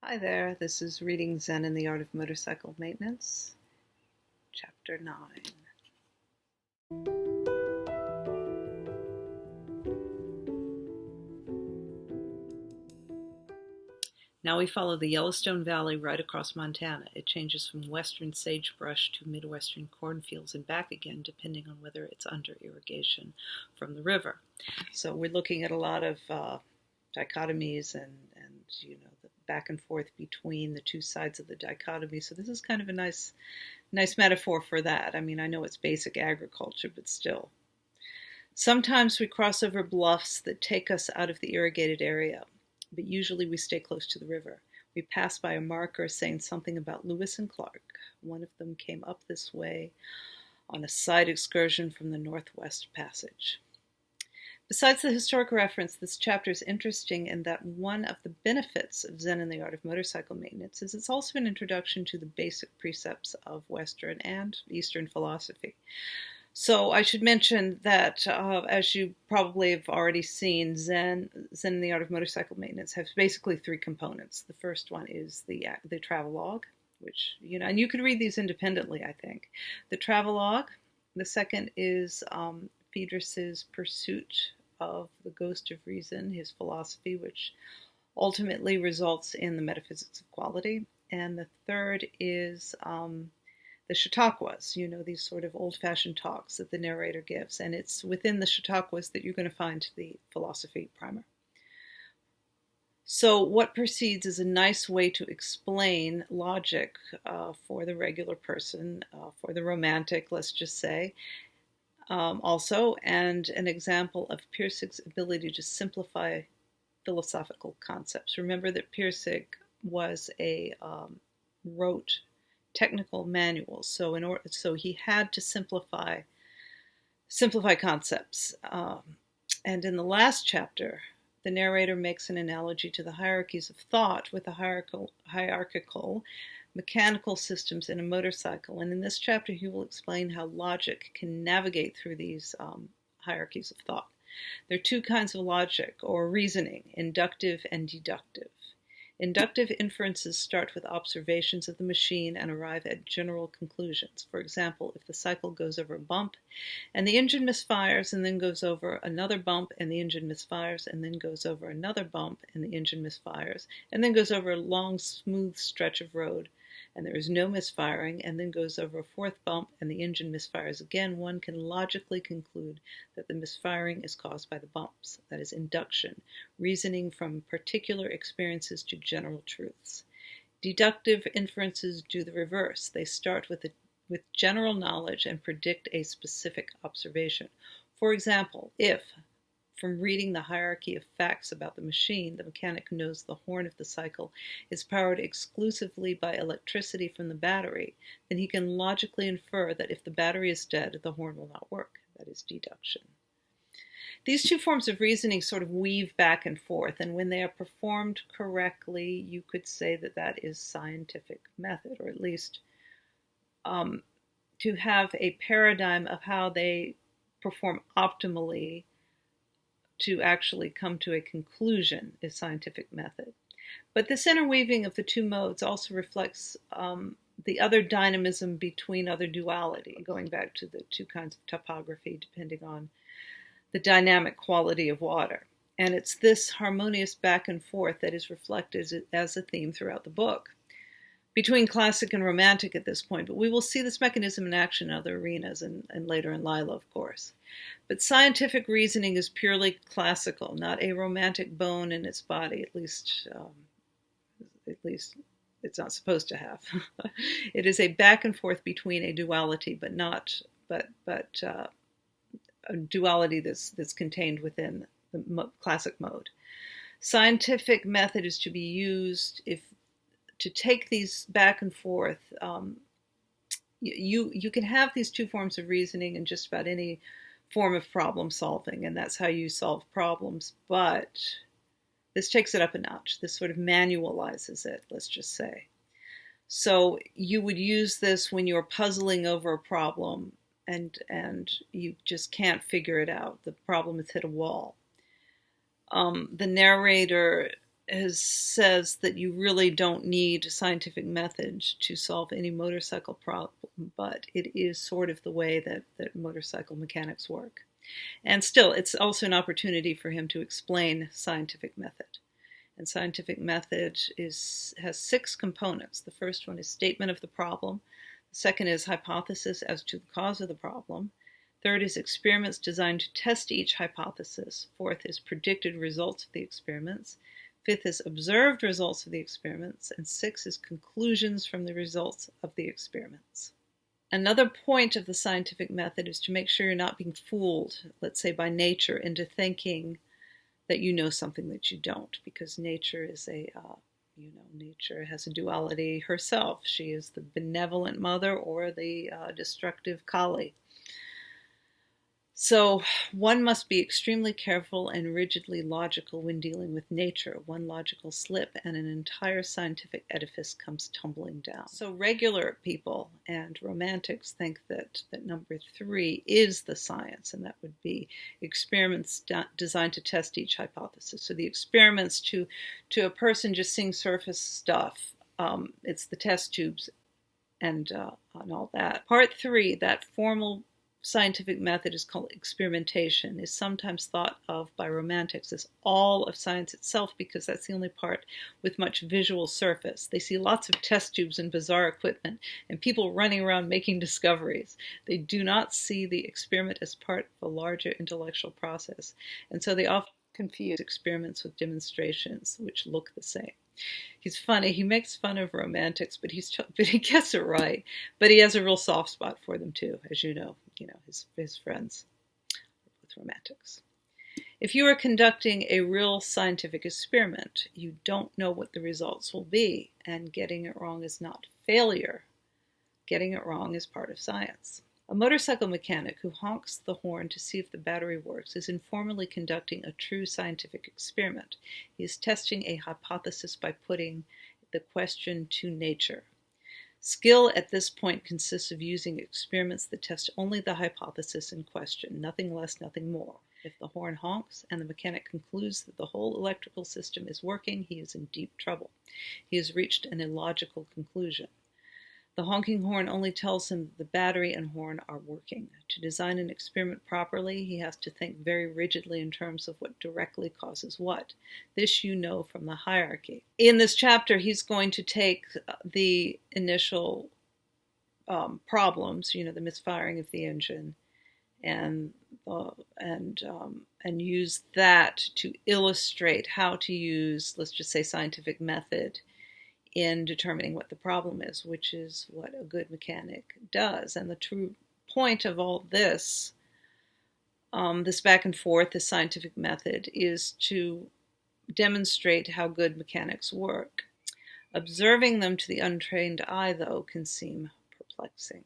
Hi there, this is Reading Zen and the Art of Motorcycle Maintenance, Chapter 9. Now we follow the Yellowstone Valley right across Montana. It changes from western sagebrush to midwestern cornfields and back again, depending on whether it's under irrigation from the river. So we're looking at a lot of dichotomies and the back and forth between the two sides of the dichotomy. So this is kind of a nice metaphor for that. I mean, I know it's basic agriculture, but still. Sometimes we cross over bluffs that take us out of the irrigated area, but usually we stay close to the river. We pass by a marker saying something about Lewis and Clark. One of them came up this way on a side excursion from the Northwest Passage. Besides the historic reference, this chapter is interesting in that one of the benefits of Zen and the Art of Motorcycle Maintenance is it's also an introduction to the basic precepts of Western and Eastern philosophy. So I should mention that, as you probably have already seen, Zen and the Art of Motorcycle Maintenance has basically three components. The first one is the travelogue, which, and you could read these independently, I think. The travelogue. The second is Friedrich's pursuit of the ghost of reason, his philosophy, which ultimately results in the metaphysics of quality. And the third is the Chautauquas, these sort of old-fashioned talks that the narrator gives. And it's within the Chautauquas that you're going to find the philosophy primer. So what precedes is a nice way to explain logic for the regular person, for the romantic, let's just say, also, and an example of Pirsig's ability to simplify philosophical concepts. Remember that Pirsig was wrote technical manuals, so he had to simplify concepts. And in the last chapter, the narrator makes an analogy to the hierarchies of thought with the hierarchical mechanical systems in a motorcycle. And in this chapter, he will explain how logic can navigate through these hierarchies of thought. There are two kinds of logic or reasoning, inductive and deductive. Inductive inferences start with observations of the machine and arrive at general conclusions. For example, if the cycle goes over a bump and the engine misfires and then goes over another bump and the engine misfires and then goes over another bump and the engine misfires and then goes over a long, smooth stretch of road and there is no misfiring and then goes over a fourth bump and the engine misfires again, one can logically conclude that the misfiring is caused by the bumps. That is induction, reasoning from particular experiences to general truths. Deductive inferences do the reverse. They start with general knowledge and predict a specific observation. For example, if, from reading the hierarchy of facts about the machine, the mechanic knows the horn of the cycle is powered exclusively by electricity from the battery, then he can logically infer that if the battery is dead, the horn will not work. That is deduction. These two forms of reasoning sort of weave back and forth, and when they are performed correctly, you could say that that is scientific method, or at least to have a paradigm of how they perform optimally to actually come to a conclusion is scientific method. But this interweaving of the two modes also reflects the other dynamism between other duality, going back to the two kinds of topography depending on the dynamic quality of water. And it's this harmonious back and forth that is reflected as a theme throughout the book, between classic and romantic at this point, but we will see this mechanism in action in other arenas and later in Lila, of course. But scientific reasoning is purely classical, not a romantic bone in its body, at least it's not supposed to have. It is a back and forth between a duality, but a duality that's contained within the classic mode. Scientific method is to be used to take these back and forth. You can have these two forms of reasoning in just about any form of problem solving, and that's how you solve problems, but this takes it up a notch. This sort of manualizes it, let's just say. So you would use this when you're puzzling over a problem and you just can't figure it out. The problem has hit a wall. The narrator says that you really don't need scientific methods to solve any motorcycle problem, but it is sort of the way that motorcycle mechanics work. And still, it's also an opportunity for him to explain scientific method. And scientific method has 6 components. The first one is statement of the problem. The second is hypothesis as to the cause of the problem. Third is experiments designed to test each hypothesis. Fourth is predicted results of the experiments. Fifth is observed results of the experiments. And sixth is conclusions from the results of the experiments. Another point of the scientific method is to make sure you're not being fooled, let's say by nature, into thinking that you know something that you don't, because nature is nature has a duality herself. She is the benevolent mother or the destructive Kali. So one must be extremely careful and rigidly logical when dealing with nature. One logical slip and an entire scientific edifice comes tumbling down. So regular people and romantics think that number 3 is the science, and that would be experiments designed to test each hypothesis. So the experiments to a person just seeing surface stuff, it's the test tubes and all that. Part 3, that formal scientific method is called experimentation, is sometimes thought of by romantics as all of science itself because that's the only part with much visual surface. They see lots of test tubes and bizarre equipment and people running around making discoveries. They do not see the experiment as part of a larger intellectual process, and so they often confuse experiments with demonstrations, which look the same. He's funny. He makes fun of romantics, but he gets it right. But he has a real soft spot for them too, as you know. His friends with romantics. If you are conducting a real scientific experiment, you don't know what the results will be, and getting it wrong is not failure. Getting it wrong is part of science. A motorcycle mechanic who honks the horn to see if the battery works is informally conducting a true scientific experiment. He is testing a hypothesis by putting the question to nature. Skill at this point consists of using experiments that test only the hypothesis in question, nothing less, nothing more. If the horn honks and the mechanic concludes that the whole electrical system is working, he is in deep trouble. He has reached an illogical conclusion. The honking horn only tells him that the battery and horn are working. To design an experiment properly, he has to think very rigidly in terms of what directly causes what. This you know from the hierarchy. In this chapter, he's going to take the initial problems, the misfiring of the engine, and use that to illustrate how to use, let's just say, scientific method in determining what the problem is, which is what a good mechanic does. And the true point of all this, this back and forth, this scientific method, is to demonstrate how good mechanics work. Observing them to the untrained eye, though, can seem perplexing.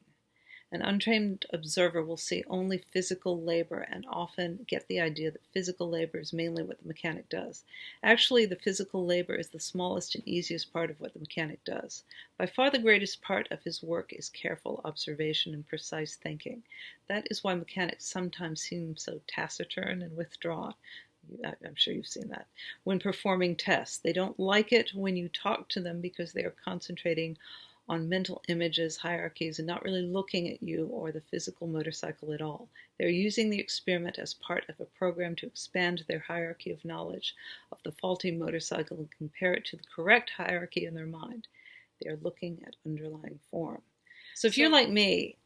An untrained observer will see only physical labor and often get the idea that physical labor is mainly what the mechanic does. Actually, the physical labor is the smallest and easiest part of what the mechanic does. By far the greatest part of his work is careful observation and precise thinking. That is why mechanics sometimes seem so taciturn and withdrawn. I'm sure you've seen that. When performing tests, they don't like it when you talk to them because they are concentrating on mental images, hierarchies, and not really looking at you or the physical motorcycle at all. They're using the experiment as part of a program to expand their hierarchy of knowledge of the faulty motorcycle and compare it to the correct hierarchy in their mind. They are looking at underlying form. So if you're like me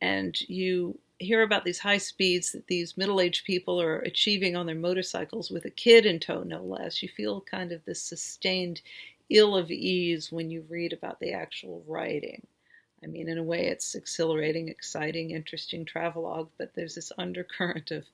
and you hear about these high speeds that these middle-aged people are achieving on their motorcycles with a kid in tow, no less, you feel kind of this sustained ill of ease when you read about the actual writing. I mean, in a way, it's exhilarating, exciting, interesting travelogue, but there's this undercurrent of,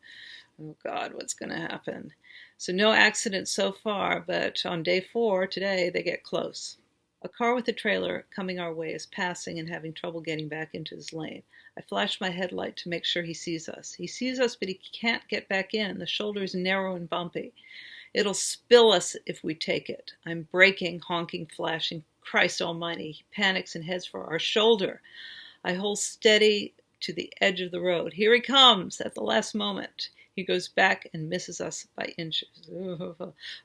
oh God, what's going to happen? So no accidents so far, but on day 4, today, they get close. A car with a trailer coming our way is passing and having trouble getting back into his lane. I flash my headlight to make sure he sees us. He sees us, but he can't get back in. The shoulder is narrow and bumpy. It'll spill us if we take it. I'm braking, honking, flashing. Christ almighty, he panics and heads for our shoulder. I hold steady to the edge of the road. Here he comes at the last moment. He goes back and misses us by inches.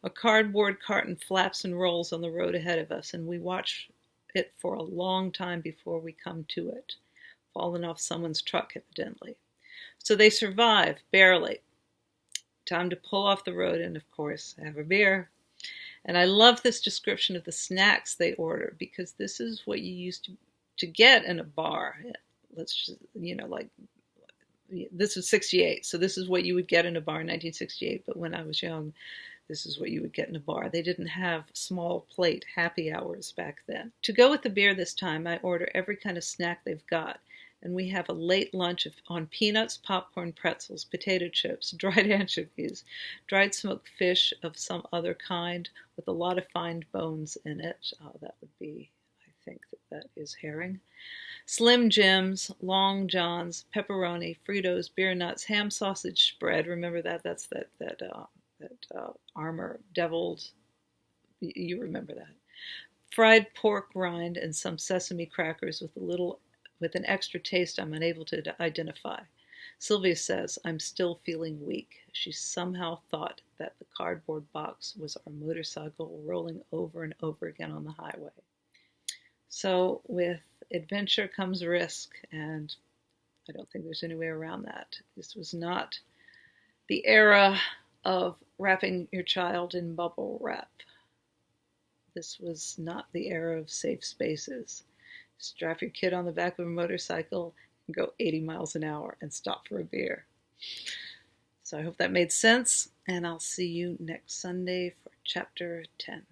A cardboard carton flaps and rolls on the road ahead of us, and we watch it for a long time before we come to it. Fallen off someone's truck, evidently. So they survive, barely. Time to pull off the road and, of course, have a beer. And I love this description of the snacks they order, because this is what you used to get in a bar. Let's just, like, this was 68, so this is what you would get in a bar in 1968, but when I was young, this is what you would get in a bar. They didn't have small plate happy hours back then. To go with the beer this time, I order every kind of snack they've got, and we have a late lunch on peanuts, popcorn, pretzels, potato chips, dried anchovies, dried smoked fish of some other kind with a lot of fine bones in it. That would be, I think that is herring. Slim Jims, Long Johns, pepperoni, Fritos, beer nuts, ham sausage spread. Remember that? That's that armor, deviled. You remember that? Fried pork rind and some sesame crackers with an extra taste I'm unable to identify. Sylvia says, I'm still feeling weak. She somehow thought that the cardboard box was our motorcycle rolling over and over again on the highway. So with adventure comes risk, and I don't think there's any way around that. This was not the era of wrapping your child in bubble wrap. This was not the era of safe spaces. Strap your kid on the back of a motorcycle and go 80 miles an hour and stop for a beer. So I hope that made sense, and I'll see you next Sunday for Chapter 10.